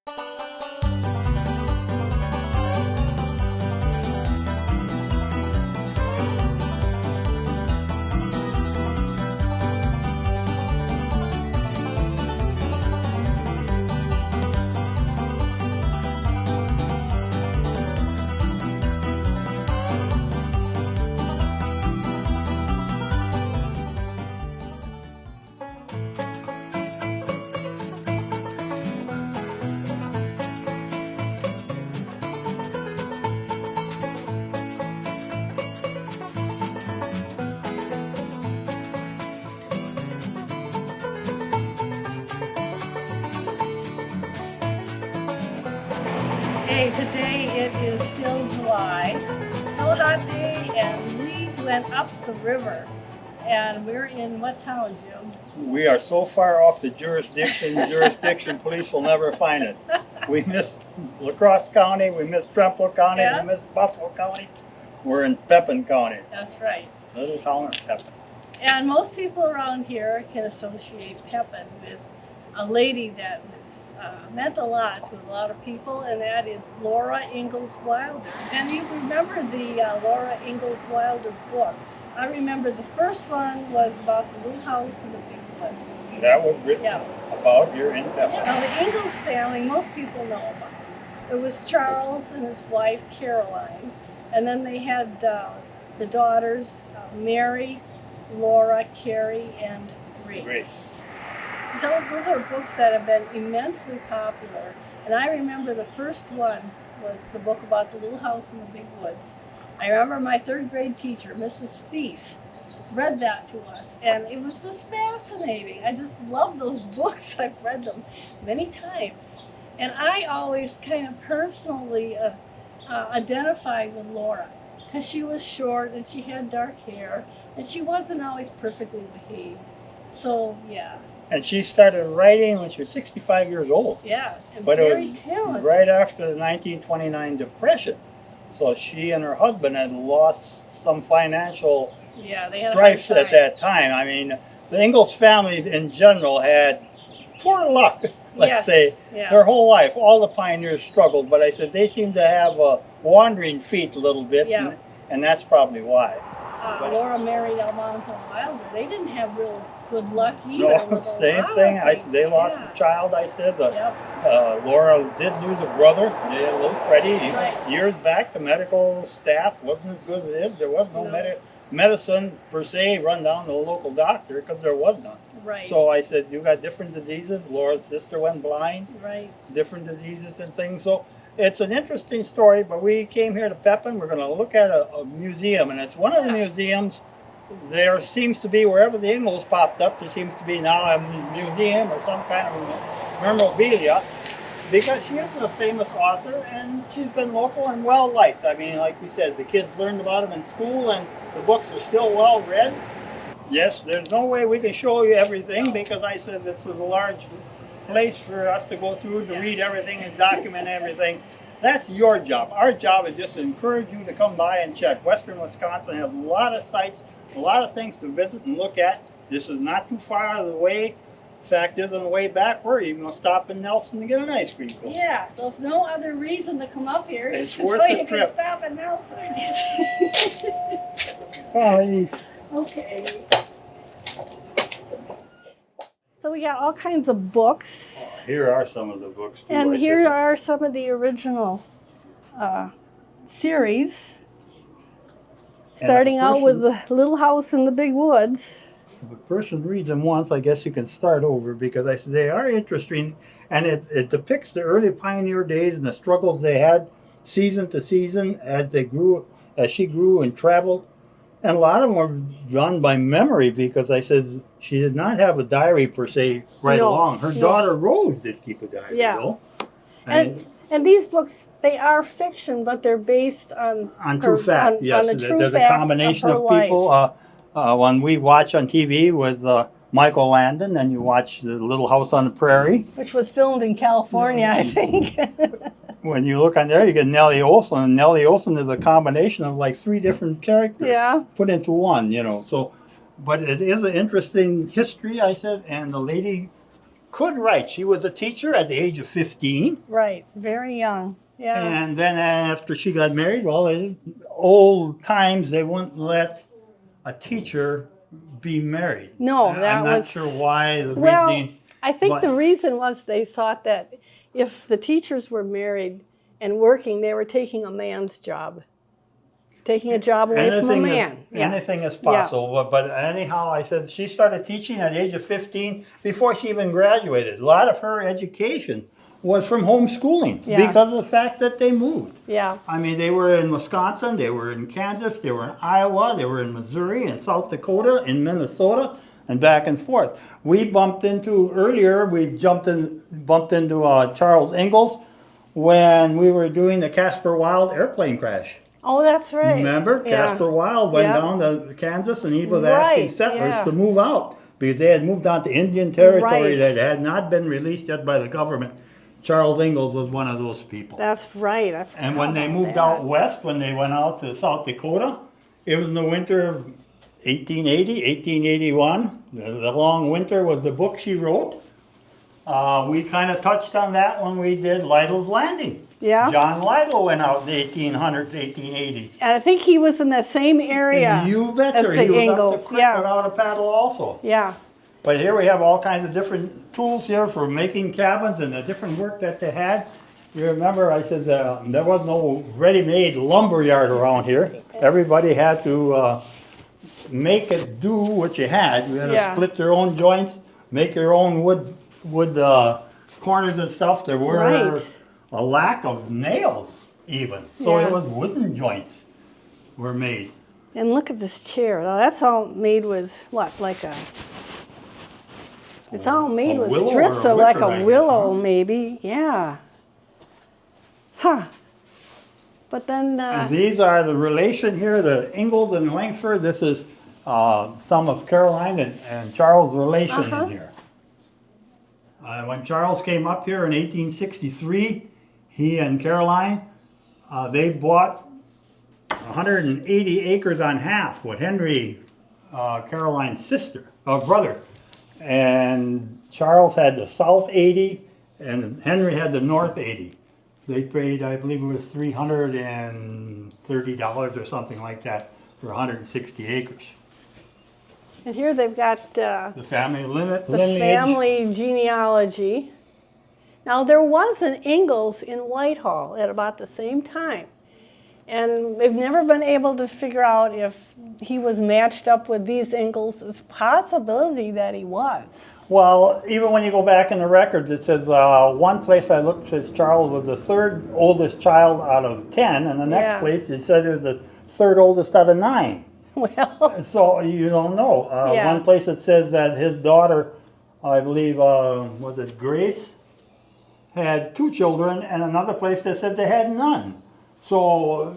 Hey, today it is still July, still a hot day, and we went up the river. And we're in what town, Jim? We are so far off the jurisdiction, police will never find it. We missed La Crosse County, we missed Trempealeau County, Yeah. we missed Buffalo County. We're in Pepin County, That's right. little town of Pepin. And most people around here can associate Pepin with a lady that was, meant a lot to a lot of people, and that is Laura Ingalls Wilder. And you remember the Laura Ingalls Wilder books. I remember the first one was about the little house in the big woods. That was written Yeah. about here in Pepin. Now the Ingalls family, most people know about. It was Charles and his wife Caroline, and then they had the daughters Mary, Laura, Carrie, and Grace. Those are books that have been immensely popular, and I remember the first one was the book about the little house in the big woods. I remember my third grade teacher, Mrs. Thies, read that to us, and it was just fascinating. I just love those books. I've read them many times, and I always kind of personally identified with Laura because she was short and she had dark hair, and she wasn't always perfectly behaved. So yeah. And she started writing when she was 65 years old. Yeah, and But very it was talented. right after the 1929 Depression. So she and her husband had lost some financial Yeah, they had strifes a hard at that time. I mean, the Ingalls family in general had poor luck, let's say. Yeah. Their whole life, all the pioneers struggled, but I said they seem to have wandering feet a little bit, Yeah. and that's probably why. Laura married Almanzo Wilder. They didn't have real good luck either. No, with a same lot thing. of I said they things. lost Yeah. a child. I said Yep. Laura did lose a brother, little Freddie. Right. Years back, the medical staff wasn't as good as it is. There was no No. medicine per se run down to the local doctor because there was none. Right. So I said, you got different diseases. Laura's sister went blind, Right. different diseases and things. So it's an interesting story, but we came here to Pepin. We're going to look at a museum, and it's one of the Yeah. museums. There seems to be, wherever the Ingalls popped up, there seems to be now a museum or some kind of memorabilia, because she is a famous author and she's been local and well liked. I mean, like we said, the kids learned about them in school and the books are still well read. Yes, there's no way we can show you everything because I said it's a large place for us to go through to read everything and document everything. That's your job. Our job is just to encourage you to come by and check. Western Wisconsin has a lot of sites, a lot of things to visit and look at. This is not too far out of the way. Fact is, on the way back, we're even going to stop in Nelson to get an ice cream cone. Yeah, so if no other reason to come up here, It's so worth the you trip. can stop at Nelson. Okay. So we got all kinds of books, Here are some of the books, too. and I here said. are some of the original series. Starting out with the Little House in the Big Woods. If a person reads them once, I guess you can start over because I said they are interesting, and it depicts the early pioneer days and the struggles they had season to season as they grew, as she grew and traveled. And a lot of them were done by memory because I said she did not have a diary per se right No, along. Her no. daughter Rose did keep a diary, Yeah. though. And these books, they are fiction, but they're based on true fact, yes. on the true There's a fact combination her of people. life. When we watch on TV with Michael Landon, and you watch The Little House on the Prairie. Which was filmed in California, I think. When you look on there, you get Nellie Olson, and Nellie Olson is a combination of like 3 different characters Yeah. put into one, you know. So, but it is an interesting history, I said, and the lady could write. She was a teacher at the age of 15. Right. Very young. Yeah. And then after she got married, well, in old times, they wouldn't let a teacher be married. No, that I'm not was- sure why the Well, reasoning. I think but- the reason was they thought that if the teachers were married and working, they were taking a man's job. Taking a job away from a man. Anything is possible. But anyhow, I said she started teaching at the age of 15 before she even graduated. A lot of her education was from homeschooling because of the fact that they moved. Yeah. I mean, they were in Wisconsin, they were in Kansas, they were in Iowa, they were in Missouri, in South Dakota, in Minnesota, and back and forth. We bumped into Charles Ingalls when we were doing the Casper Wild airplane crash. Oh, that's right. Remember? Yeah. Casper Wild went down to Kansas and he was asking settlers to move out because they had moved on to Indian territory that had not been released yet by the government. Charles Ingalls was one of those people. That's right. I forgot And when they about moved that. out west, when they went out to South Dakota, it was in the winter of 1880, 1881. The Long Winter was the book she wrote. We kind of touched on that when we did Lytle's Landing. Yeah. John Lytle went out in the 1800s, 1880s. And I think he was in that same area And you betcha, as the he was Ingalls. up the creek without a paddle also. Yeah. But here we have all kinds of different tools here for making cabins and the different work that they had. You remember I said there was no ready-made lumber yard around here. Everybody had to make it do what you had. You had to split your own joints, make your own wood corners and stuff. There were a lack of nails even. So it was wooden joints were made. And look at this chair. Now, that's all made with what? Like a... It's all made with willow strips or a of like wicker, I a guess, willow, huh? maybe. Yeah. Huh. But then... And these are the relation here, the Ingalls and Langford. This is some of Caroline and Charles' relation in here. When Charles came up here in 1863, he and Caroline, they bought 180 acres on half with Henry, Caroline's brother. And Charles had the south 80 and Henry had the north 80. They paid, I believe it was $330 or something like that for 160 acres. And here they've got The family lineage. family genealogy. Now, there was an Ingalls in Whitehall at about the same time. And they've never been able to figure out if he was matched up with these Ingalls. It's a possibility that he was. Well, even when you go back in the records, it says one place I looked says Charles was the third oldest child out of 10, and the next place it said he was the third oldest out of 9. Well, So you don't know. One place it says that his daughter, I believe, was it Grace, had 2 children, and another place that said they had none. So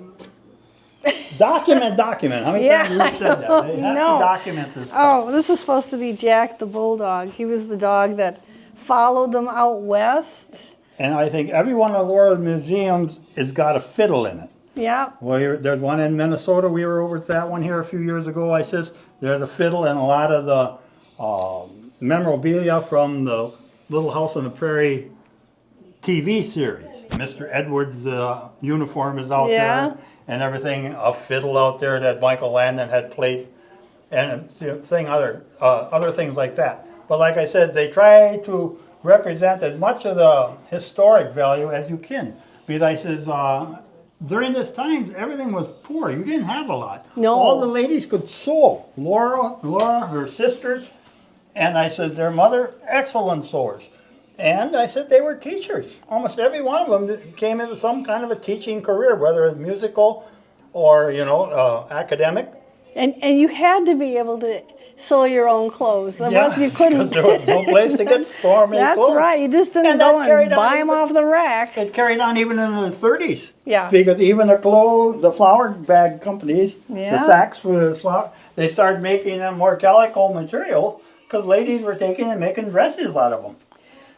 document. How many times have you said that? They have to document this stuff. Oh, this is supposed to be Jack the Bulldog. He was the dog that followed them out west. And I think every one of Laura's museums has got a fiddle in it. Yeah. Well, there's one in Minnesota. We were over at that one here a few years ago. I says there's a fiddle and a lot of the memorabilia from the Little House on the Prairie TV series. Mr. Edwards' uniform is out there and everything. A fiddle out there that Michael Landon had played, and other things like that. But like I said, they try to represent as much of the historic value as you can. Because I says, during this time, everything was poor. You didn't have a lot. No. All the ladies could sew. Laura, her sisters, and I said, their mother, excellent sewers. And I said they were teachers. Almost every one of them came into some kind of a teaching career, whether it's musical or, academic. And you had to be able to sew your own clothes. You couldn't. Because there was no place to get store-made That's clothes. right. You just didn't go and buy them off the rack. It carried on even in the 30s. Yeah. Because even the flour bag companies, the sacks for the flour, they started making them more calico materials because ladies were taking and making dresses out of them.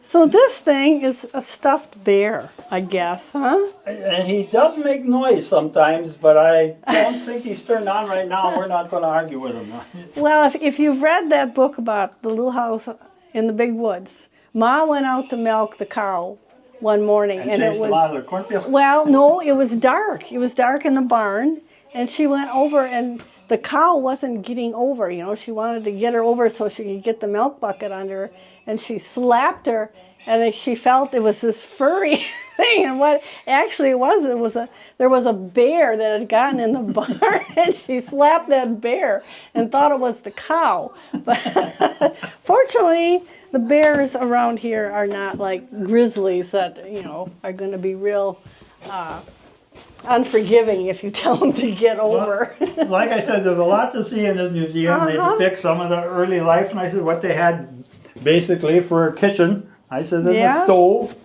So this thing is a stuffed bear, I guess, huh? And he does make noise sometimes, but I don't think he's turned on right now. We're not going to argue with him. Well, if you've read that book about the Little House in the Big Woods Ma went out to milk the cow one morning, And and it chased them out of was, the cornfield. well, no, it was dark. It was dark in the barn, and she went over, and the cow wasn't getting over. You know, she wanted to get her over so she could get the milk bucket under her, and she slapped her, and she felt it was this furry thing. And what actually it was there was a bear that had gotten in the barn, and she slapped that bear and thought it was the cow. But fortunately, the bears around here are not like grizzlies that, you know, are going to be real unforgiving if you tell them to get over. Well, like I said, there's a lot to see in this museum. They depict some of the early life, and I said what they had basically for a kitchen. I said there's a stove.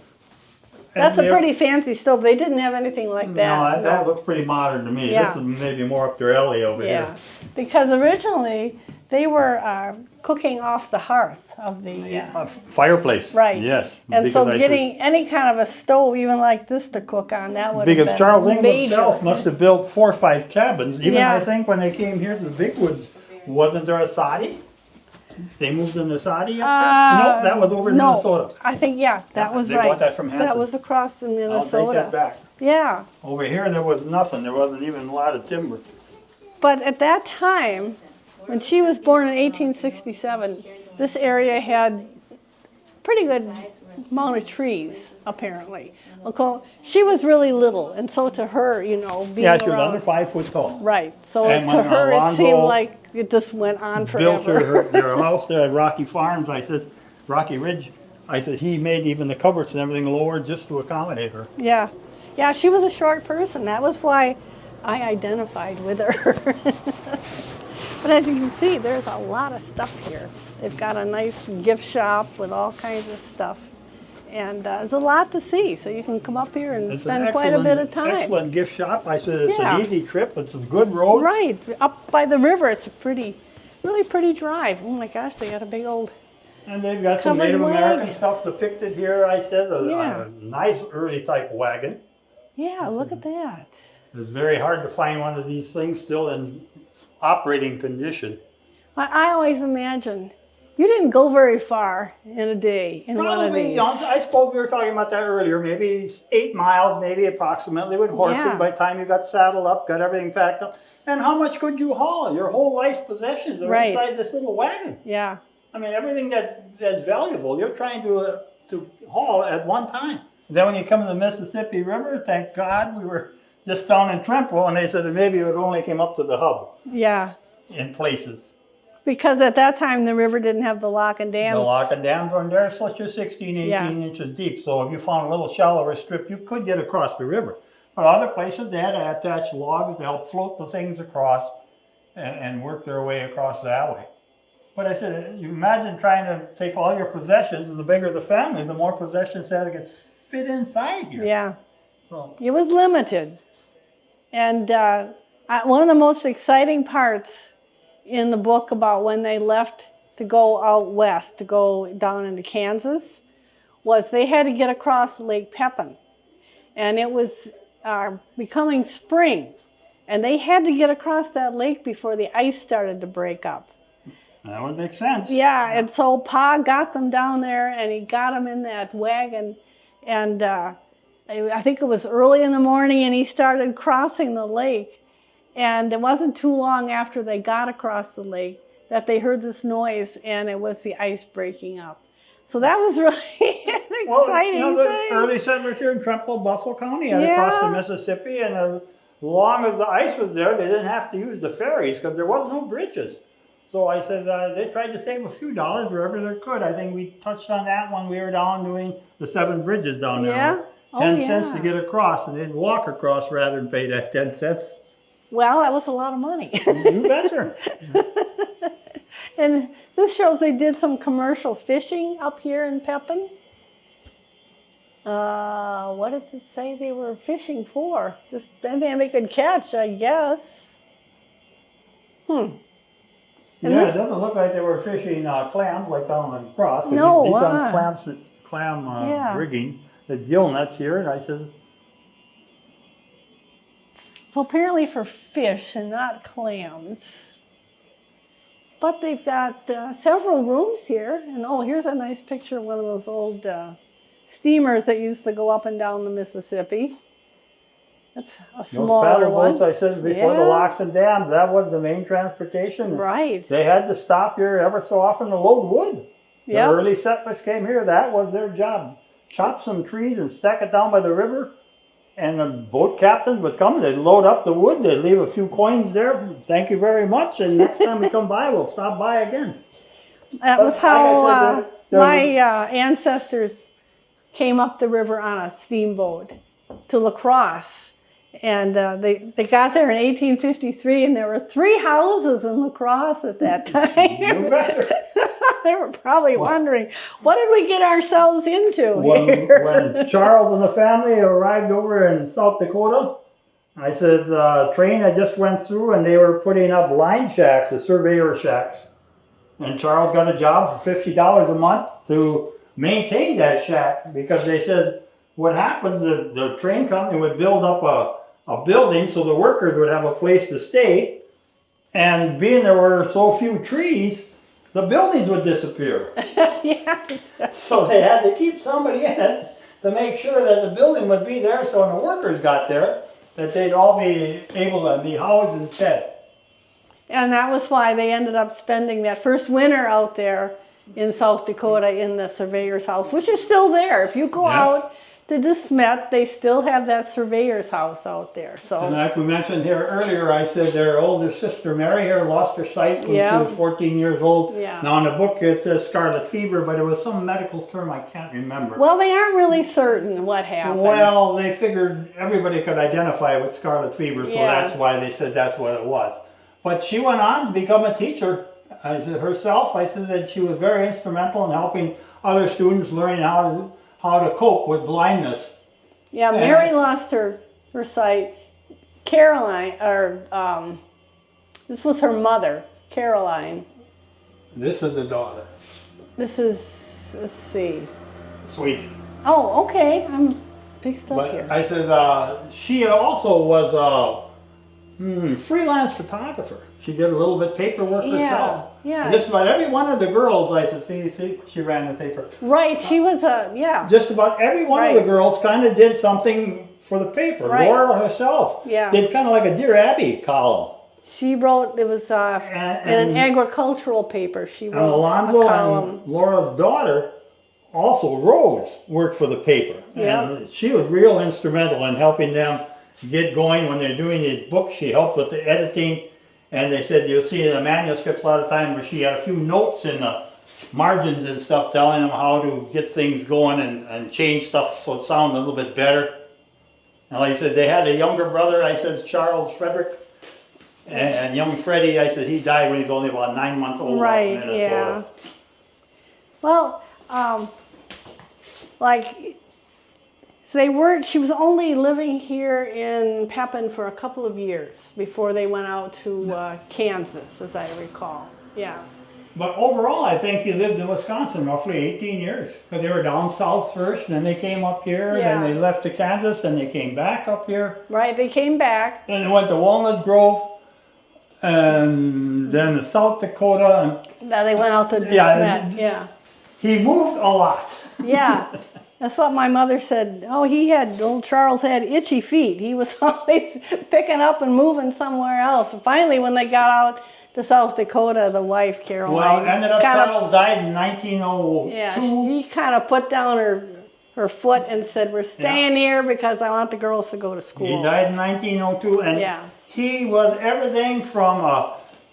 That's a pretty fancy stove. They didn't have anything like that. No, that looks pretty modern to me. Yeah. This is maybe more up their alley over here. Because originally they were cooking off the hearth of the fireplace. Right. Yes. And so getting any kind of a stove, even like this, to cook on, that would have been because Charles Ingalls major. himself must have built 4 or 5 cabins. Even I think when they came here to the Big Woods, wasn't there a soddy? They moved in the soddy up there? No, that was over in Minnesota. I think, that was they right. bought that from Hanson. That was across in Minnesota. I'll take that back. Yeah. Over here there was nothing. There wasn't even a lot of timber. But at that time, when she was born in 1867, this area had pretty good amount of trees, apparently. Okay, she was really little, and so to her, you know, being Yeah, she was around, under 5 foot tall. right. So And to when her, it Alonzo seemed like it just went on Built forever. their house there at Rocky Farms. I said, Rocky Ridge. I said he made even the cupboards and everything lower just to accommodate her. Yeah. Yeah, she was a short person. That was why I identified with her. But as you can see, there's a lot of stuff here. They've got a nice gift shop with all kinds of stuff. And there's a lot to see, so you can come up here and spend quite a bit of time. Excellent gift shop. I said it's an easy trip. It's a good road. Right, up by the river. It's a really pretty drive. Oh my gosh, they got a big old. And they've got some covered Native American wagon. stuff depicted here. I said a nice early type wagon. Yeah, look at that. It's very hard to find one of these things still in operating condition. I always imagined you didn't go very far in a day in one of these. I suppose we were talking about that earlier. Maybe 8 miles, maybe approximately, with horses. Yeah. By the time you got saddled up, got everything packed up. And how much could you haul? Your whole life's possessions are inside this little wagon. Yeah. I mean, everything that's valuable, you're trying to haul at one time. Then when you come to the Mississippi River, thank God we were just down in Trempealeau, and they said that maybe it would only came up to the hub. Yeah. In places. Because at that time the river didn't have the lock and dams. The lock and dams were in there, so it's just 16, 18 inches deep. So if you found a little shallower strip, you could get across the river. But other places, they had to attach logs to help float the things across and work their way across that way. But I said, you imagine trying to take all your possessions, and the bigger the family, the more possessions that gets fit inside here. Yeah. So, it was limited. And one of the most exciting parts in the book about when they left to go out west, to go down into Kansas, was they had to get across Lake Pepin. And it was becoming spring. And they had to get across that lake before the ice started to break up. that would make sense. Yeah, and so Pa got them down there, and he got them in that wagon. And I think it was early in the morning, and he started crossing the lake. And it wasn't too long after they got across the lake that they heard this noise, and it was the ice breaking up. So that was really an exciting the thing. early settlers here in Trempealeau, Buffalo County had to cross the Mississippi, and as long as the ice was there, they didn't have to use the ferries because there was no bridges. So I said they tried to save a few dollars wherever they could. I think we touched on that when we were down doing the 7 bridges down there. Yeah? 10 cents to get across, and they'd walk across rather than pay that 10 cents. Well, that was a lot of money. You betcha. And this shows they did some commercial fishing up here in Pepin. What did it say they were fishing for? Just anything they could catch, I guess. And yeah, it doesn't look like they were fishing clams like down on the cross. No, these are clam rigging. The gill nets here, and I said, so apparently for fish and not clams. But they've got several rooms here. And oh, here's a nice picture of one of those old steamers that used to go up and down the Mississippi. That's a smaller paddle one. boats I said before, the locks and dams, that was the main transportation. Right. They had to stop here ever so often to load wood. Yep. The early settlers came here, that was their job. Chop some trees and stack it down by the river. And the boat captains would come, they'd load up the wood, they'd leave a few coins there. Thank you very much. And next time we come by, we'll stop by again. That was how my ancestors came up the river on a steamboat to La Crosse. And they got there in 1853, and there were 3 houses in La Crosse at that time. They were probably wondering, what did we get ourselves into here? When Charles and the family arrived over in South Dakota, I said, train I just went through, and they were putting up line shacks, the surveyor shacks. And Charles got a job for $50 a month to maintain that shack, because they said, what happens is the train company would build up a building so the workers would have a place to stay, and being there were so few trees, the buildings would disappear. Yes. So they had to keep somebody in it to make sure that the building would be there, so when the workers got there, that they'd all be able to be housed and fed. And that was why they ended up spending that first winter out there in South Dakota in the surveyor's house, which is still there. If you go out to De Smet, they still have that surveyor's house out there. So, and like we mentioned here earlier, I said their older sister Mary here lost her sight when she was 14 years old. Yeah. Now in the book it says scarlet fever, but it was some medical term I can't remember. Well, they aren't really certain what happened. Well, they figured everybody could identify with scarlet fever, so that's why they said that's what it was. But she went on to become a teacher. I said herself, I said that she was very instrumental in helping other students learning how to cope with blindness. Yeah, Mary lost her sight. Caroline, or this was her mother, Caroline. This is the daughter. This is, let's see. Sweetie. Oh, okay. I'm fixed up here. I said she also was a freelance photographer. She did a little bit paperwork herself. Yeah. And just about every one of the girls, I said, see, she ran the paper. Right, she was Just about every one of the girls kind of did something for the paper. Right. Laura herself did kind of like a Dear Abby column. She wrote, it was in an agricultural paper. She wrote Alonzo a column. and Laura's daughter, also Rose, worked for the paper. And she was real instrumental in helping them get going when they're doing these books. She helped with the editing. And they said you'll see in the manuscripts a lot of time where she had a few notes in the margins and stuff telling them how to get things going and change stuff so it sounded a little bit better. And like I said, they had a younger brother, I said Charles Frederick, and young Freddie, I said he died when he was only about 9 months old. Right, in Minnesota. Well, she was only living here in Pepin for a couple of years before they went out to Kansas, as I recall. Yeah. But overall, I think he lived in Wisconsin roughly 18 years. Because they were down south first, and then they came up here, and then they left to Kansas, and they came back up here. Right, they came back. Then they went to Walnut Grove, and then to South Dakota. And then they went out to De Smet. He moved a lot. Yeah. That's what my mother said. Oh, old Charles had itchy feet. He was always picking up and moving somewhere else. And finally, when they got out to South Dakota, the wife, Caroline. Well, ended up Charles died in 1902. Yeah, she kind of put down her foot and said, we're staying here because I want the girls to go to school. He died in 1902, and he was everything from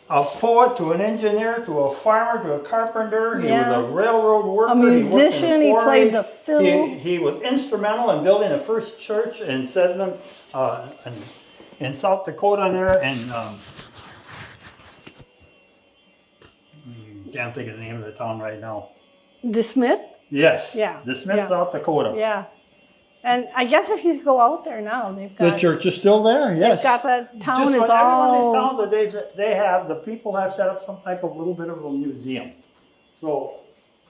a poet to an engineer to a farmer to a carpenter. He was a railroad worker. A musician. He played the fiddle. He was instrumental in building the first church in Sedmon, in South Dakota there, and can't think of the name of the town right now. De Smet? Yes. Yeah. De Smet, South Dakota. Yeah. And I guess if you go out there now, they've got... The church is still there, yes. They've got the town Just is about all... every one of these towns, the people have set up some type of little bit of a museum. So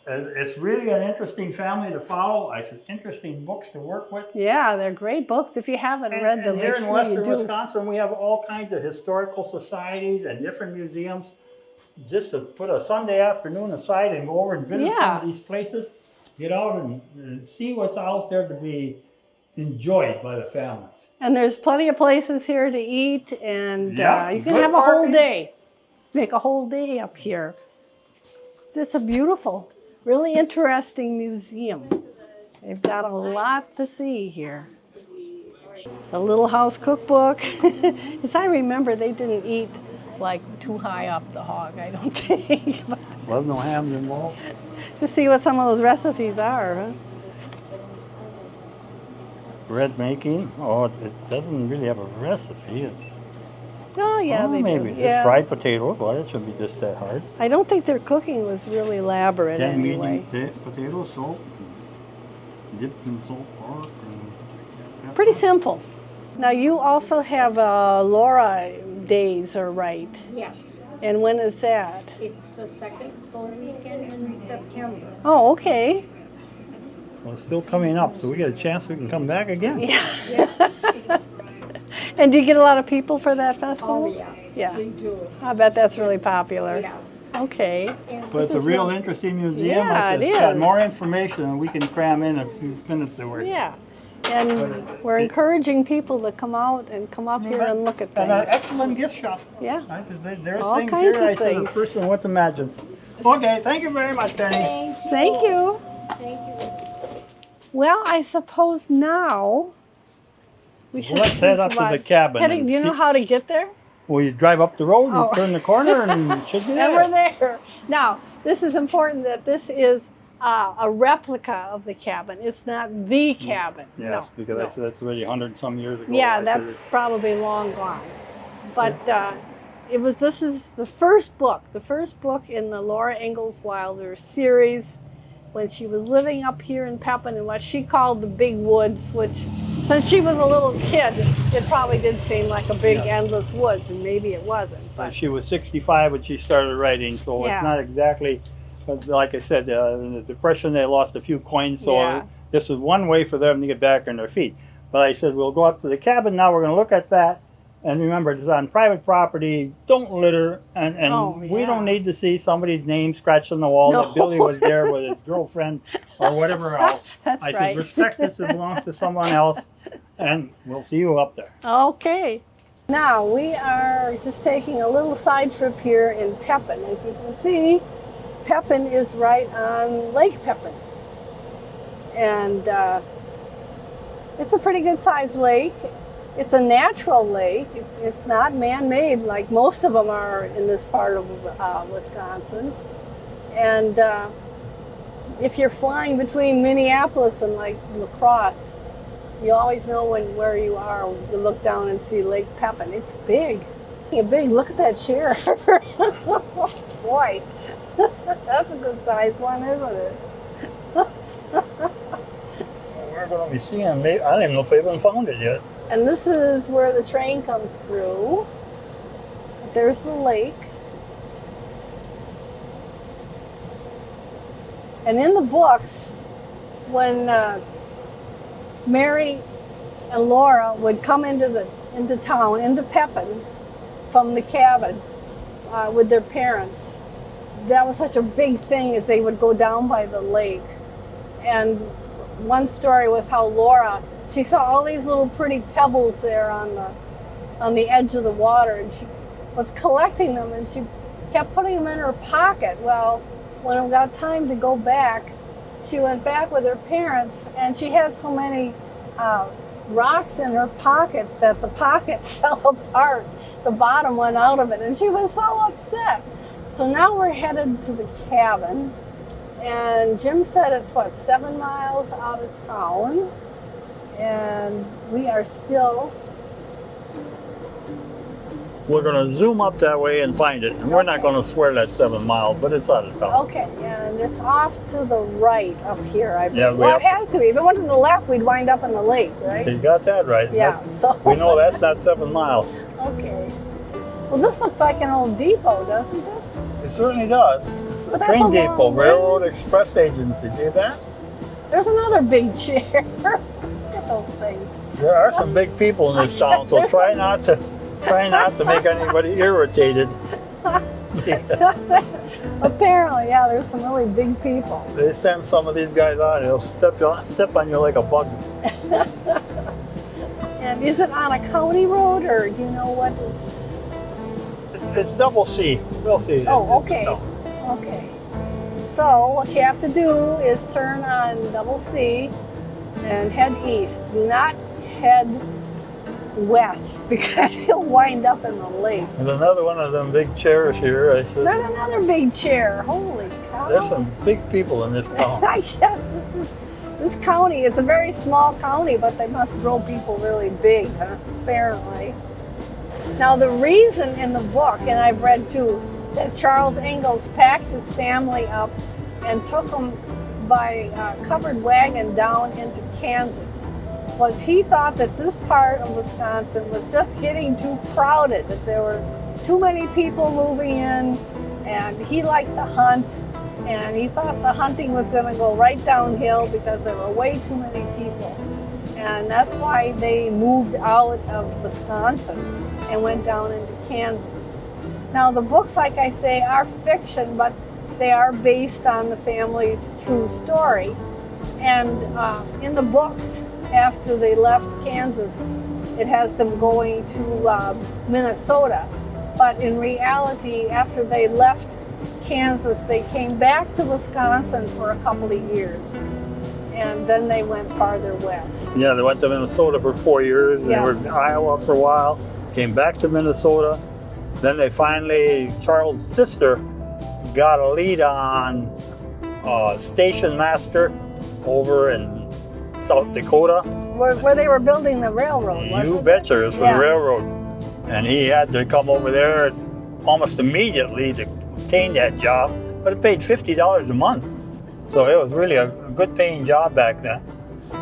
it's really an interesting family to follow. It's interesting books to work with. Yeah, they're great books. If you haven't read them, here in western Wisconsin, we have all kinds of historical societies and different museums. just to put a Sunday afternoon aside and go over and visit some of these places, get out and see what's out there to be enjoyed by the families. And there's plenty of places here to eat, and you can good have a whole parking. day. Make a whole day up here. It's a beautiful, really interesting museum. They've got a lot to see here. The Little House Cookbook. As I remember, they didn't eat like too high up the hog, I don't think. Wasn't no hams involved. To see what some of those recipes are, huh? Bread making. Oh, it doesn't really have a recipe. Oh, yeah, they maybe. do. It's fried potatoes. Well, that shouldn't be just that hard. I don't think their cooking was really elaborate 10 anyway. medium potato salt, dipped in salt pork. And Pretty simple. Now, you also have Laura Days, or right? Yes, And when is that? it's the second full weekend in September. Oh, okay. Well, it's still coming up, so we get a chance we can come back again. Yeah. And do you get a lot of people for that festival? Oh, yes, Yeah. we do. I bet that's really popular. Yes. Okay. And But it's a is real really- interesting museum. Yeah, It's it got is. more information than we can cram in a few minutes to work. Yeah. And we're encouraging people to come out and come up here and look at And an things. excellent gift shop. Yeah. I said, there's All things kinds here of I said the things. person wouldn't imagine. Okay, thank you very much, Penny. Thank you. Thank you. Well, I suppose now we should Let's head think up to about the cabin. heading- and do you know see- how to get there? Well, you drive up the road and Oh. turn the corner and it should be And we're there. there. Now, this is important that this is a replica of the cabin. It's not the cabin. Yes, No, because no. I said that's already 100 and some years ago. Yeah, I said that's it's- probably long gone. But this is the first book in the Laura Ingalls Wilder series when she was living up here in Pepin in what she called the big woods, which since she was a little kid, it probably did seem like a big endless woods, and maybe it wasn't. But She was 65 when she started writing, so Yeah. it's not exactly, but like I said, in the Depression they lost a few coins, so Yeah. this is one way for them to get back on their feet. But I said, we'll go up to the cabin now, we're going to look at that, and remember, it's on private property, don't litter, and Oh, we yeah. don't need to see somebody's name scratched on the wall No. that Billy was there with his girlfriend or whatever else. That's I right. said, respect this, it belongs to someone else, and we'll see you up there. Okay. Now we are just taking a little side trip here in Pepin. As you can see, Pepin is right on Lake Pepin. And it's a pretty good sized lake. It's a natural lake. It's not man-made like most of them are in this part of Wisconsin. And if you're flying between Minneapolis and like La Crosse, you always know where you are. You look down and see Lake Pepin. It's big. Look at that chair. Boy, that's a good sized one, isn't it? We're going to be seeing them. I don't even know if they haven't found it yet. And this is where the train comes through. There's the lake. And in the books, when Mary and Laura would come into town, into Pepin, from the cabin with their parents, that was such a big thing as they would go down by the lake. And one story was how Laura, she saw all these little pretty pebbles there on the edge of the water, and she was collecting them, and she kept putting them in her pocket. Well, when it got time to go back, she went back with her parents, and she had so many rocks in her pockets that the pocket fell apart. The bottom went out of it, and she was so upset. So now we're headed to the cabin, and Jim said it's 7 miles out of town, and we are still. We're going to zoom up that way and find it. And we're not going to swear that's 7 miles, but it's out of town. Okay, and it's off to the right up here, I believe. Yeah, we well, have it has to be. If it went to the left, we'd wind up in the lake, right? So you got that right. Yeah, That- so. we know that's not 7 miles. Okay. Well, this looks like an old depot, doesn't it? It certainly does. It's a But that's train a long depot, way. Railroad Express Agency. See that? There's another big chair. Look at those things. There are some big people in this town, so try not to make anybody irritated. Apparently, yeah, there's some really big people. They send some of these guys out, they'll step on you like a bug. And is it on a county road, or do you know what It's double C. We'll see. Oh, okay. Okay. So what you have to do is turn on double C and head east. Do not head west because you'll wind up in the lake. There's another one of them big chairs here. I said, There's another big chair. Holy cow. there's some big people in this town. I guess this county, it's a very small county, but they must grow people really big, huh? Apparently. Now the reason in the book, and I've read too, that Charles Ingalls packed his family up and took them by covered wagon down into Kansas was he thought that this part of Wisconsin was just getting too crowded, that there were too many people moving in, and he liked to hunt, and he thought the hunting was going to go right downhill because there were way too many people. And that's why they moved out of Wisconsin and went down into Kansas. Now the books, like I say, are fiction, but they are based on the family's true story. And in the books, after they left Kansas, it has them going to Minnesota. But in reality, after they left Kansas, they came back to Wisconsin for a couple of years. And then they went farther west. Yeah, they went to Minnesota for 4 years. They Yeah. were in Iowa for a while, came back to Minnesota. Then they finally, Charles' sister, got a lead on station master over in South Dakota. Where they were building the railroad, wasn't You it? betcha, it was for Yeah. the railroad. And he had to come over there almost immediately to obtain that job, but it paid $50 a month. So it was really a good paying job back then.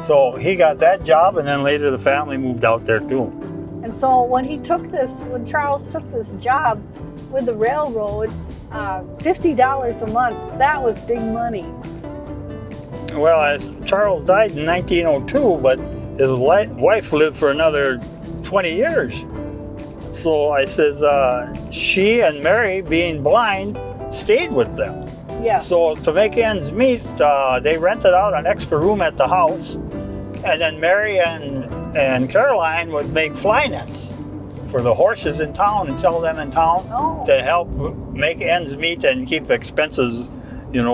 So he got that job, and then later the family moved out there too. And so when Charles took this job with the railroad, $50 a month, that was big money. Well, Charles died in 1902, but his wife lived for another 20 years. So I says, she and Mary, being blind, stayed with them. Yeah. So to make ends meet, they rented out an extra room at the house, and then Mary and Caroline would make fly nets for the horses in town and sell them in town to help make ends meet and keep expenses,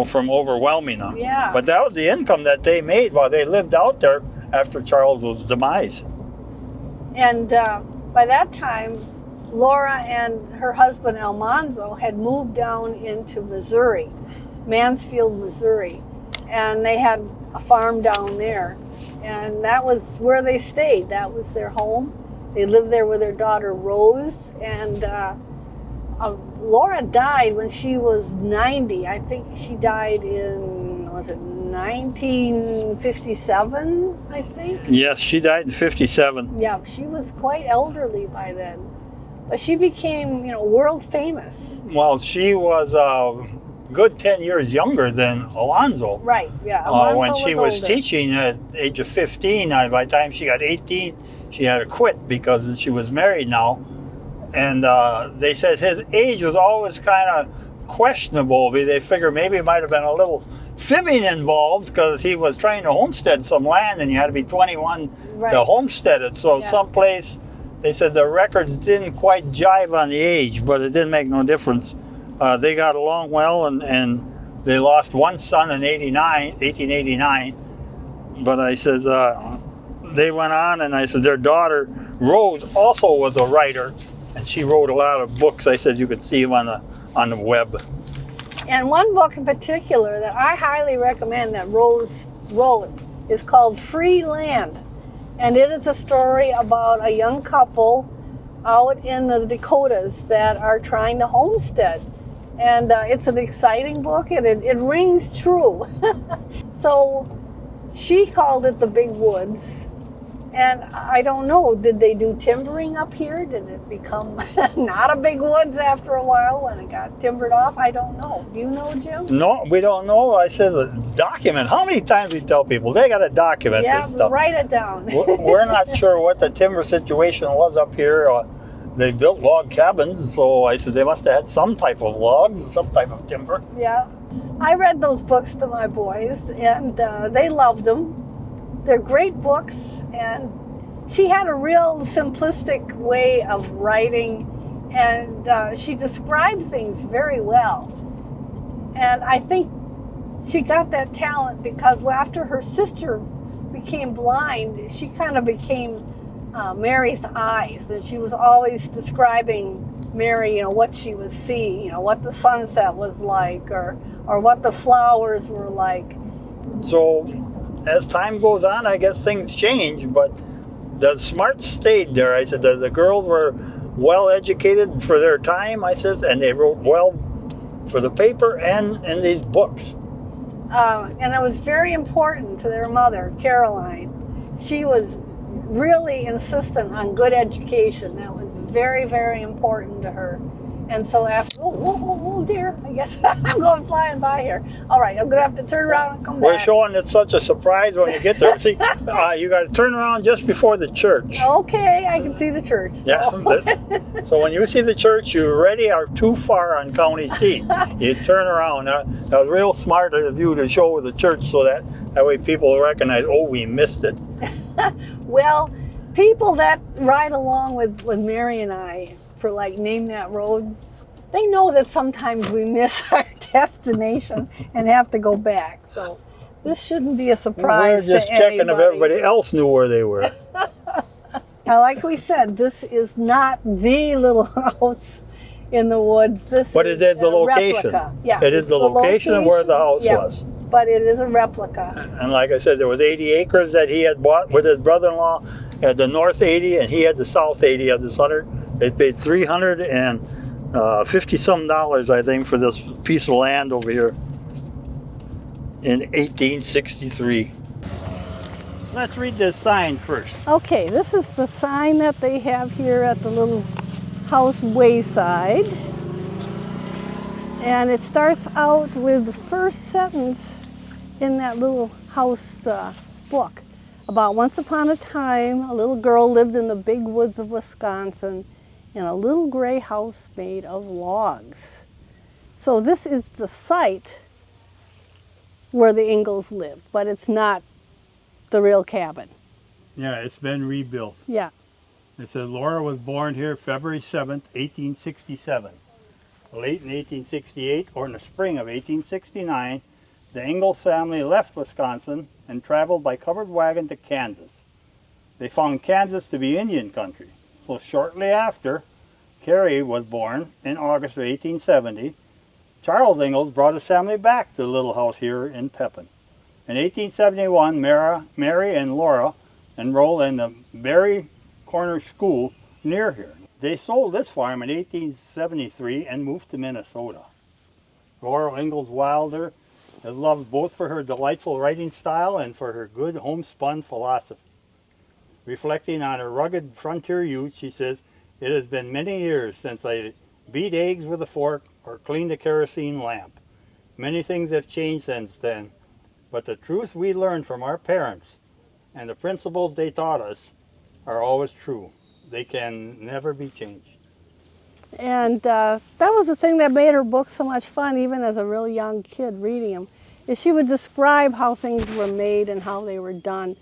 from overwhelming them. Yeah. But that was the income that they made while they lived out there after Charles' demise. And by that time, Laura and her husband Almanzo had moved down into Missouri, Mansfield, Missouri, and they had a farm down there. And that was where they stayed. That was their home. They lived there with their daughter Rose, and Laura died when she was 90. I think she died in, 1957, I think? Yes, she died in 57. Yeah, she was quite elderly by then. But she became, world famous. Well, she was a good 10 years younger than Alonzo. Right, yeah. Alonzo When she was older. teaching at the age of 15, by the time she got 18, she had to quit because she was married now. And they said his age was always kind of questionable. They figured maybe it might have been a little fibbing involved because he was trying to homestead some land and you had to be 21 to homestead it. So someplace, they said the records didn't quite jive on the age, but it didn't make no difference. They got along well, and they lost one son in 1889. But I said, they went on, and I said their daughter, Rose, also was a writer, and she wrote a lot of books. I said you could see them on the web. And one book in particular that I highly recommend that Rose wrote is called Free Land. And it is a story about a young couple out in the Dakotas that are trying to homestead. And it's an exciting book, and it rings true. So she called it the Big Woods. And I don't know, did they do timbering up here? Did it become not a big woods after a while when it got timbered off? I don't know. Do you know, Jim? No, we don't know. I said document. How many times we tell people they got to document this stuff? Write it down. We're not sure what the timber situation was up here. they built log cabins, so I said they must have had some type of logs, some type of timber. Yeah. I read those books to my boys, and they loved them. They're great books, and she had a real simplistic way of writing, and she described things very well. And I think she got that talent because after her sister became blind, she kind of became Mary's eyes, and she was always describing Mary, what she was seeing, what the sunset was like, or what the flowers were like. So as time goes on, I guess things change, but the smarts stayed there. I said the girls were well educated for their time, I said, and they wrote well for the paper and in these books. And it was very important to their mother, Caroline. She was really insistent on good education. That was very, very important to her. And so after, oh dear, I guess I'm going flying by here. All right, I'm going to have to turn around and come back. We're showing it's such a surprise when you get there. See, you got to turn around just before the church. Okay, I can see the church. So. Yeah. So when you see the church, you already are too far on County Seat. You turn around. That was real smart of you to show the church so that way people recognize, we missed it. Well, people that ride along with Mary and I for Name That Road, they know that sometimes we miss our destination and have to go back. So this shouldn't be a surprise. We're just checking if everybody else knew where they were. Now, like we said, this is not the little house in the woods. But it is the location. Replica. Yeah, it is the location of where the house was. But it is a replica. And like I said, there was 80 acres that he had bought with his brother-in-law. He had the north 80 and he had the south 80 of this 100. They paid $350-some, I think, for this piece of land over here in 1863. Let's read this sign first. Okay, this is the sign that they have here at the little house wayside. And it starts out with the first sentence in that little house book about once upon a time, a little girl lived in the big woods of Wisconsin in a little gray house made of logs. So this is the site where the Ingalls lived, but it's not the real cabin. Yeah, it's been rebuilt. Yeah. It says Laura was born here February 7th, 1867. Late in 1868 or in the spring of 1869, the Ingalls family left Wisconsin and traveled by covered wagon to Kansas. They found Kansas to be Indian country. So shortly after, Prairie was born in August of 1870. Charles Ingalls brought his family back to the little house here in Pepin. In 1871, Mary and Laura enrolled in the Berry Corner School near here. They sold this farm in 1873 and moved to Minnesota. Laura Ingalls Wilder is loved both for her delightful writing style and for her good homespun philosophy. Reflecting on her rugged frontier youth, she says, "It has been many years since I beat eggs with a fork or cleaned a kerosene lamp. Many things have changed since then, but the truth we learned from our parents and the principles they taught us are always true. They can never be changed." And that was the thing that made her books so much fun, even as a real young kid reading them, is she would describe how things were made and how they were done.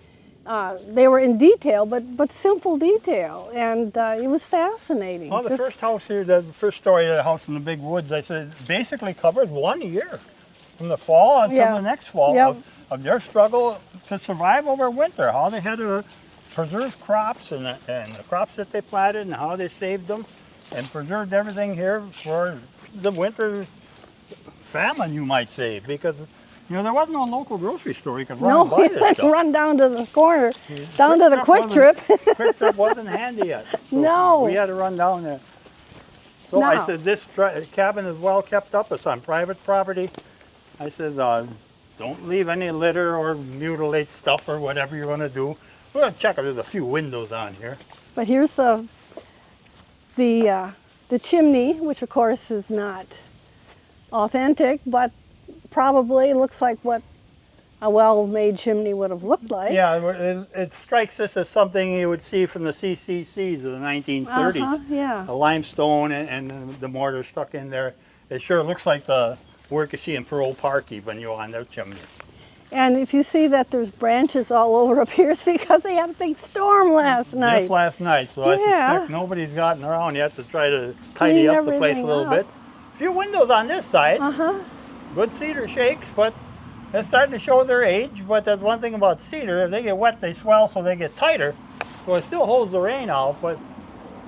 They were in detail, but simple detail, and it was fascinating. Well, the first house here, the first story of the house in the big woods, I said, basically covers 1 year, from the fall until the next fall, of their struggle to survive over winter, how they had to preserve crops and the crops that they planted and how they saved them and preserved everything here for the winter famine, you might say, because there wasn't no local grocery store you could run and buy this stuff. Run down to the corner, down to the Quick Trip. Quick Trip wasn't handy yet. So no. We had to run down there. So I said, this cabin is well kept up. It's on private property. I said, don't leave any litter or mutilate stuff or whatever you're going to do. We're going to check if there's a few windows on here. But here's the chimney, which of course is not authentic, but probably looks like what a well-made chimney would have looked like. Yeah, it strikes us as something you would see from the CCCs of the 1930s. Yeah. The limestone and the mortar stuck in there. It sure looks like the work you see in Pearl Park even, on their chimney. And if you see that there's branches all over up here, it's because they had a big storm last night. Just last night, so I suspect nobody's gotten around yet to try to tidy up the place a little bit. A few windows on this side. Good cedar shakes, but they're starting to show their age. But there's one thing about cedar: if they get wet, they swell, so they get tighter. So it still holds the rain out, but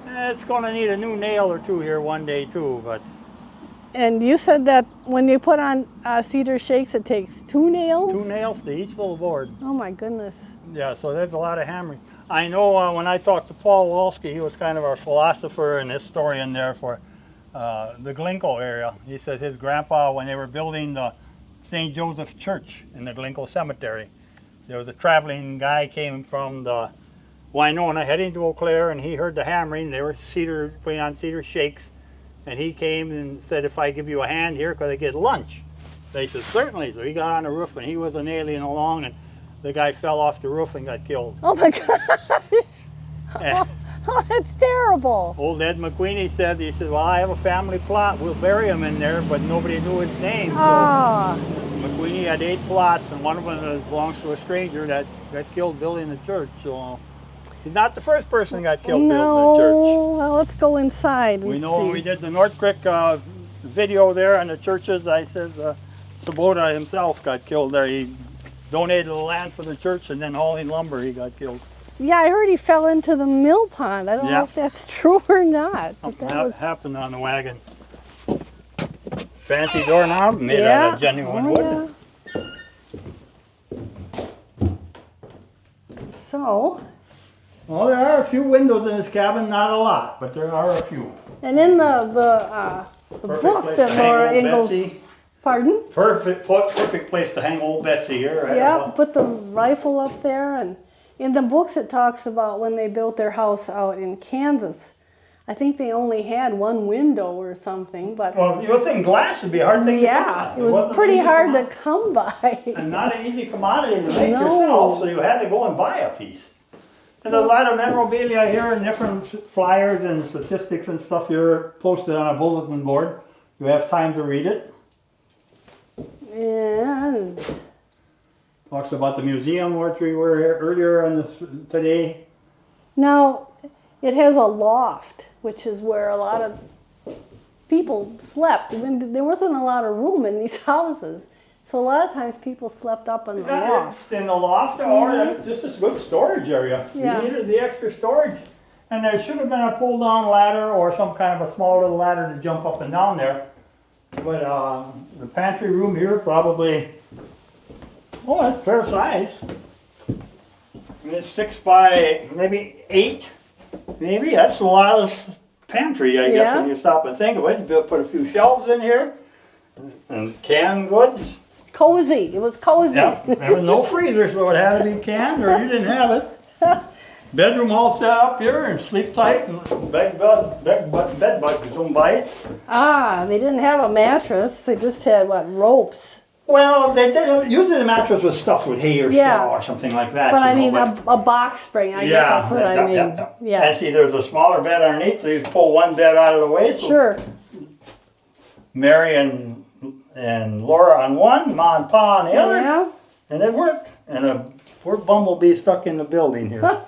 it's going to need a new nail or two here one day too. But and you said that when you put on cedar shakes, it takes 2 nails? 2 nails to each little board. Oh my goodness. Yeah, so there's a lot of hammering. I know when I talked to Paul Walsky, he was kind of our philosopher and historian there for the Glencoe area. He said his grandpa, when they were building the St. Joseph Church in the Glencoe Cemetery, there was a traveling guy came from the Winona heading to Eau Claire, and he heard the hammering. They were putting on cedar shakes, and he came and said, "If I give you a hand here, could I get lunch?" They said, "Certainly." So he got on the roof, and he was an alien along, and the guy fell off the roof and got killed. Oh my gosh. Oh, that's terrible. Old Ed McQueenie said, "Well, I have a family plot. We'll bury him in there," but nobody knew his name. So McQueenie had 8 plots, and one of them belongs to a stranger that got killed building the church. So he's not the first person that got killed building the church. Well, let's go inside and We know see. when we did the North Creek video there on the churches, I said Sabota himself got killed there. He donated the land for the church, and then hauling lumber, he got killed. Yeah, I heard he fell into the mill pond. I don't know if that's true or not. But That happened on the wagon. Fancy doorknob made out of genuine wood. Yeah. So. Well, there are a few windows in this cabin, not a lot, but there are a few. And in the books that Laura Ingalls. Pardon? Perfect place to hang old Betsy here. Right? Yeah, put the rifle up there, and in the books it talks about when they built their house out in Kansas. I think they only had 1 window or something, but well, you would think glass would be a hard thing to come by. It was pretty hard to come by. And not an easy commodity to make yourself, so you had to go and buy a piece. There's a lot of memorabilia here and different flyers and statistics and stuff here posted on a bulletin board. You have time to read it. And Talks about the museum which we were here earlier today. now it has a loft, which is where a lot of people slept. There wasn't a lot of room in these houses, so a lot of times people slept up in the loft. In the loft, or just a good storage area. Yeah. You needed the extra storage. And there should have been a pull-down ladder or some kind of a small little ladder to jump up and down there. But the pantry room here probably, that's fair size. It's 6 by maybe 8. Maybe that's a lot of pantry, I guess, when you stop and think of it. You put a few shelves in here and canned goods. Cozy. It was cozy. Yeah, there was no freezer, so it had to be canned, or you didn't have it. Bedroom all set up here and sleep tight, and bed bugs don't bite. They didn't have a mattress. They just had ropes. Well, they did. Usually the mattress was stuffed with hay or straw or something like that. But I mean, a box spring. I guess that's what I mean. Yeah. And see, there's a smaller bed underneath, so you pull one bed out of the way. So Sure. Mary and Laura on one, Ma and Pa on the other. Yeah. And it worked. And a poor bumblebee stuck in the building here.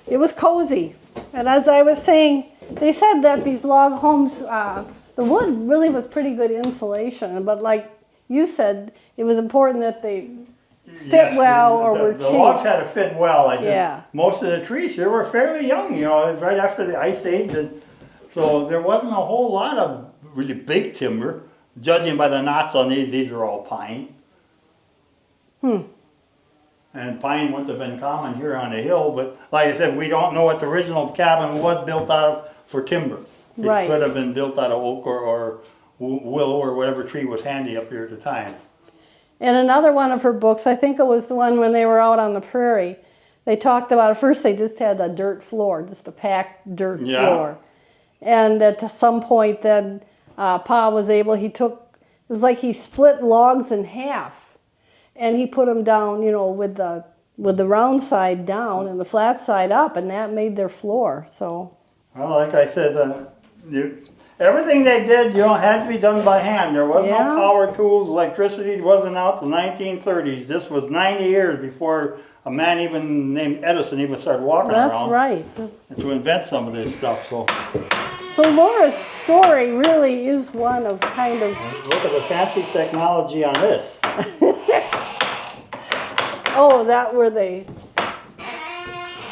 It was cozy. And as I was saying, they said that these log homes, the wood really was pretty good insulation. But like you said, it was important that they fit well or were cheap. The logs had to fit well. I think. Yeah. Most of the trees here were fairly young, right after the Ice Age. And so there wasn't a whole lot of really big timber. Judging by the knots on these are all pine. And pine wouldn't have been common here on the hill, but like I said, we don't know what the original cabin was built out of for timber. It could have been built out of oak or willow or whatever tree was handy up here at the time. And another one of her books, I think it was the one when they were out on the prairie, they talked about, at first they just had a dirt floor, just a packed dirt floor. And at some point then Pa was able, it was like he split logs in half. and he put them down, with the round side down and the flat side up, and that made their floor. So. Well, like I said, everything they did, had to be done by hand. There was no power tools, electricity wasn't out the 1930s. This was 90 years before a man even named Edison even started walking around. That's right. To invent some of this stuff. So Laura's story really is one of kind of... Look at the fancy technology on this. Oh, that where they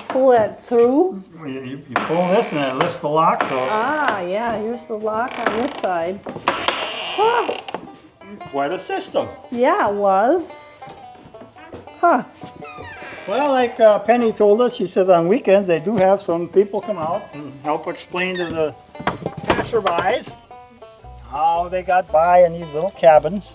pull that through? You pull this and it lifts the lock. So. Ah, yeah, here's the lock on this side. Huh. Quite a system. Yeah, it was. Huh. Well, like Penny told us, she says on weekends they do have some people come out and help explain to the passerbys how they got by in these little cabins.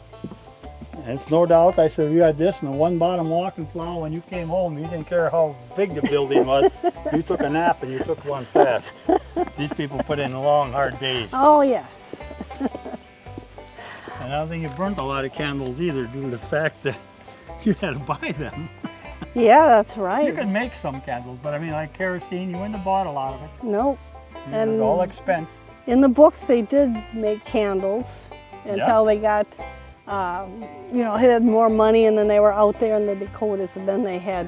And it's no doubt, I said, you had this and the one bottom walking floor. When you came home, you didn't care how big the building was. You took a nap and you took one fast. These people put in long, hard days. Oh, yes. And I don't think you burnt a lot of candles either due to the fact that you had to buy them. Yeah, that's right. You could make some candles, but I mean, like kerosene, you wouldn't have bought a lot of it. Nope. And it was all expense. In the books, they did make candles until they got, had more money, and then they were out there in the Dakotas, and then they had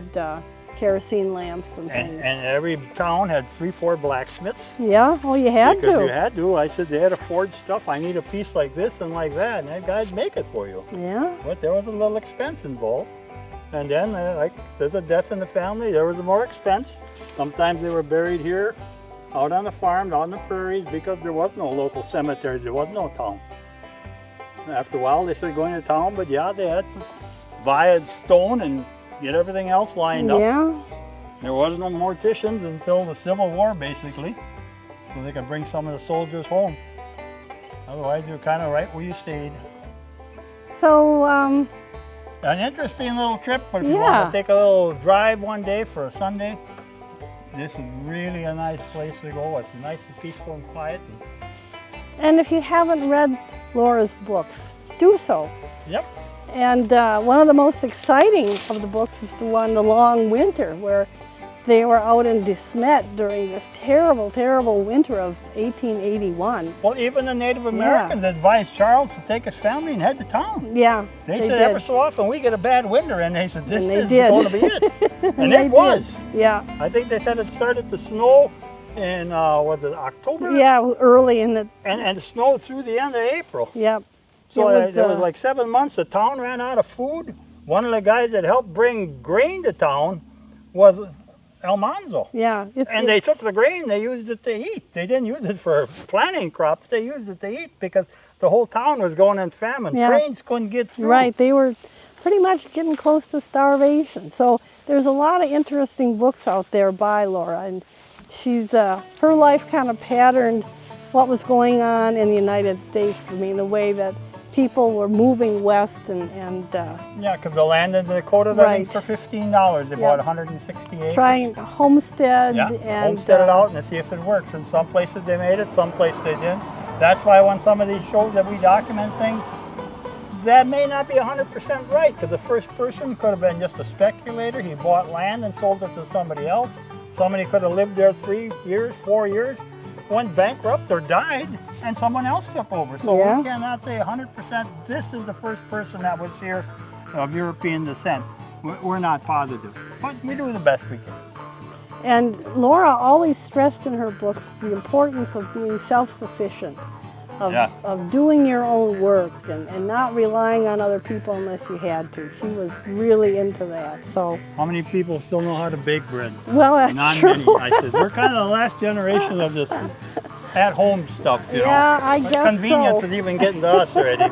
kerosene lamps and things. And every town had 3-4 blacksmiths. Yeah, well, you had because to. You had to. I said they had to forge stuff. I need a piece like this and like that, and that guy'd make it for you. Yeah. But there was a little expense involved. And then, there's a death in the family, there was more expense. Sometimes they were buried here, out on the farm, out on the prairies, because there was no local cemetery, there was no town. After a while, they started going to town, but yeah, they had to via stone and get everything else lined up. Yeah. There was no morticians until the Civil War, basically, so they could bring some of the soldiers home. Otherwise, you're kind of right where you stayed. So, an interesting little trip, but if you want to take a little drive one day for a Sunday, this is really a nice place to go. It's nice and peaceful and quiet. And if you haven't read Laura's books, do so. Yep. And one of the most exciting of the books is the one, The Long Winter, where they were out in De Smet during this terrible, terrible winter of 1881. Well, even the Native Americans advised Charles to take his family and head to town. Yeah, they said every so often we get a bad winter, and they said this is going to be it. And it was. Yeah. I think they said it started to snow in, was it October? Yeah, early in the... And it snowed through the end of April. Yep. So it was like 7 months. The town ran out of food. One of the guys that helped bring grain to town was Almanzo. Yeah. And they took the grain, they used it to eat. They didn't use it for planting crops, they used it to eat because the whole town was going in famine. Yeah. Trains couldn't get through. Right, they were pretty much getting close to starvation. So there's a lot of interesting books out there by Laura, and she's, her life kind of patterned what was going on in the United States. I mean, the way that people were moving west and yeah, because the land in the Dakotas, I think for $15, they bought 160 acres. Trying to homestead and homestead it out and see if it works. In some places they made it, some places they didn't. That's why when some of these shows that we document things, that may not be 100% right, because the first person could have been just a speculator. He bought land and sold it to somebody else. Somebody could have lived there 3 years, 4 years, went bankrupt or died, and someone else took over. So we cannot say 100% this is the first person that was here of European descent. We're not positive, but we do the best we can. And Laura always stressed in her books the importance of being self-sufficient, of doing your own work and not relying on other people unless you had to. She was really into that. So how many people still know how to bake bread? Well, that's Not true. many. I said we're kind of the last generation of this at-home stuff. You know, I guess convenience so. is even getting to us already.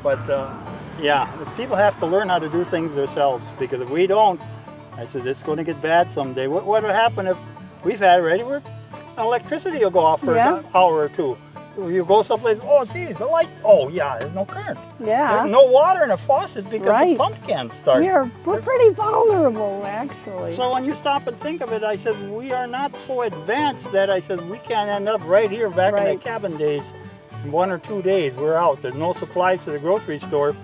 But yeah, people have to learn how to do things themselves, because if we don't, I said it's going to get bad someday. What would happen if we've had already? Where electricity will go off for an hour or two. You go someplace, oh geez, the light, oh yeah, there's no current. Yeah. There's no water in a faucet because the pump can't start. We're pretty vulnerable, actually. So when you stop and think of it, I said, we are not so advanced that I said, we can't end up right here back in the cabin days. In 1 or 2 days, we're out. There's no supplies to the grocery store.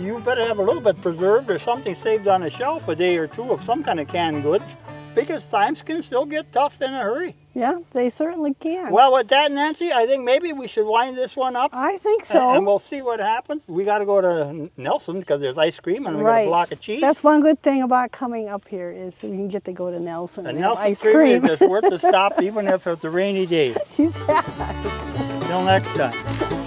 you better have a little bit preserved or something saved on a shelf a day or two of some kind of canned goods, because times can still get tough in a hurry. Yeah, they certainly can. Well, with that, Nancy, I think maybe we should wind this one up. I think so. And we'll see what happens. We got to go to Nelson because there's ice cream and we got Right. a block of cheese. That's one good thing about coming up here is we can get to go to Nelson And and have Nelson ice Creamery cream. is worth the stop even if it's a rainy day. You bet. Till next time.